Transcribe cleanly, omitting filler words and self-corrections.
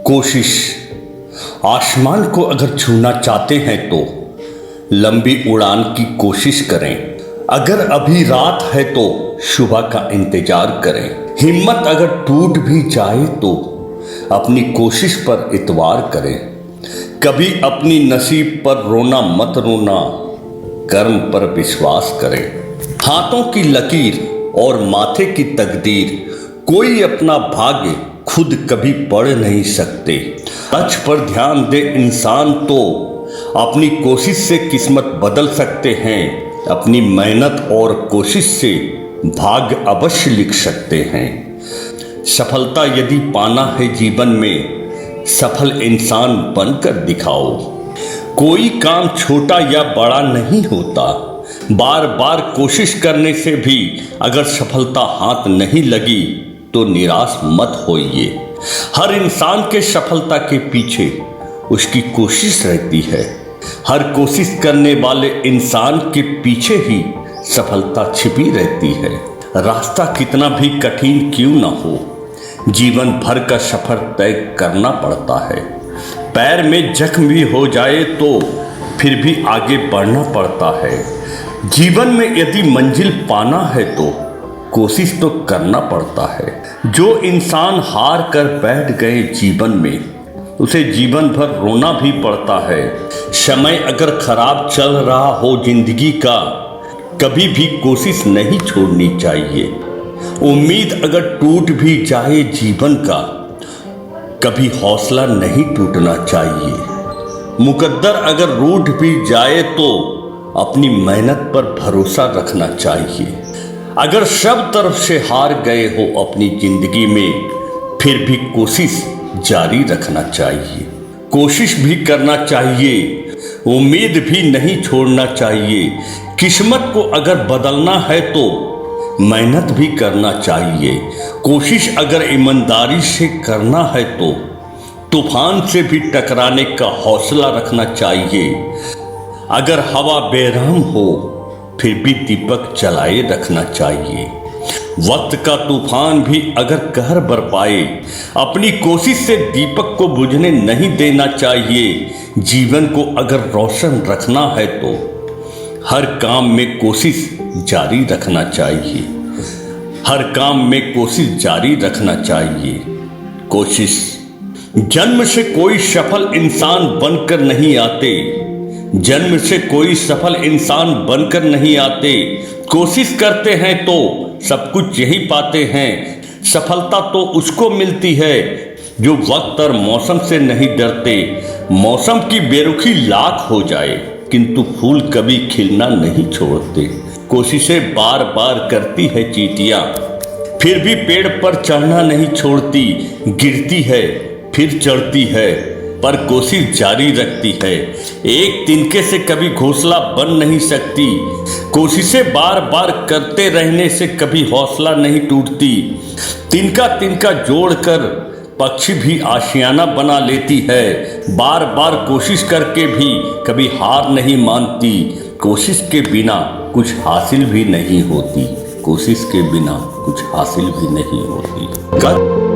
कोशिश। आसमान को अगर छूना चाहते हैं तो लंबी उड़ान की कोशिश करें। अगर अभी रात है तो सुबह का इंतजार करें। हिम्मत अगर टूट भी जाए तो अपनी कोशिश पर इतवार करें। कभी अपनी नसीब पर रोना मत रोना, कर्म पर विश्वास करें। हाथों की लकीर और माथे की तकदीर, कोई अपना भाग्य खुद कभी पढ़ नहीं सकते। लक्ष्य पर ध्यान दे इंसान तो अपनी कोशिश से किस्मत बदल सकते हैं। अपनी मेहनत और कोशिश से भाग्य अवश्य लिख सकते हैं। सफलता यदि पाना है जीवन में, सफल इंसान बनकर दिखाओ। कोई काम छोटा या बड़ा नहीं होता, बार बार कोशिश करने से भी अगर सफलता हाथ नहीं लगी तो निराश मत होइए। हर इंसान के सफलता के पीछे उसकी कोशिश रहती है। हर कोशिश करने वाले इंसान के पीछे ही सफलता छिपी रहती है। रास्ता कितना भी कठिन क्यों ना हो, जीवन भर का सफर तय करना पड़ता है। पैर में जख्म भी हो जाए तो फिर भी आगे बढ़ना पड़ता है। जीवन में यदि मंजिल पाना है तो कोशिश तो करना पड़ता है। जो इंसान हार कर बैठ गए जीवन में, उसे जीवन भर रोना भी पड़ता है। समय अगर खराब चल रहा हो जिंदगी का, कभी भी कोशिश नहीं छोड़नी चाहिए। उम्मीद अगर टूट भी जाए जीवन का, कभी हौसला नहीं टूटना चाहिए। मुकद्दर अगर रूठ भी जाए तो अपनी मेहनत पर भरोसा रखना चाहिए। अगर सब तरफ से हार गए हो अपनी जिंदगी में, फिर भी कोशिश जारी रखना चाहिए। कोशिश भी करना चाहिए, उम्मीद भी नहीं छोड़ना चाहिए। किस्मत को अगर बदलना है तो मेहनत भी करना चाहिए। कोशिश अगर ईमानदारी से करना है तो तूफान से भी टकराने का हौसला रखना चाहिए। अगर हवा बेरहम हो फिर भी दीपक जलाए रखना चाहिए। वक्त का तूफान भी अगर कहर बरपाए, अपनी कोशिश से दीपक को बुझने नहीं देना चाहिए। जीवन को अगर रोशन रखना है तो हर काम में कोशिश जारी रखना चाहिए। हर काम में कोशिश जारी रखना चाहिए। कोशिश। जन्म से कोई सफल इंसान बनकर नहीं आते। जन्म से कोई सफल इंसान बनकर नहीं आते। कोशिश करते हैं तो सब कुछ यही पाते हैं। सफलता तो उसको मिलती है जो वक्त और मौसम से नहीं डरते। मौसम की बेरुखी लाख हो जाए किंतु फूल कभी खिलना नहीं छोड़ते। कोशिशें बार बार करती है चींटियां, फिर भी पेड़ पर चढ़ना नहीं छोड़ती। गिरती है फिर चढ़ती है, पर कोशिश जारी रखती है। एक तिनके से कभी घोंसला बन नहीं सकती। कोशिशें बार बार करते रहने से कभी हौसला नहीं टूटती। तिनका तिनका जोड़कर पक्षी भी आशियाना बना लेती है। बार बार कोशिश करके भी कभी हार नहीं मानती। कोशिश के बिना कुछ हासिल भी नहीं होती। कोशिश के बिना कुछ हासिल भी नहीं होती।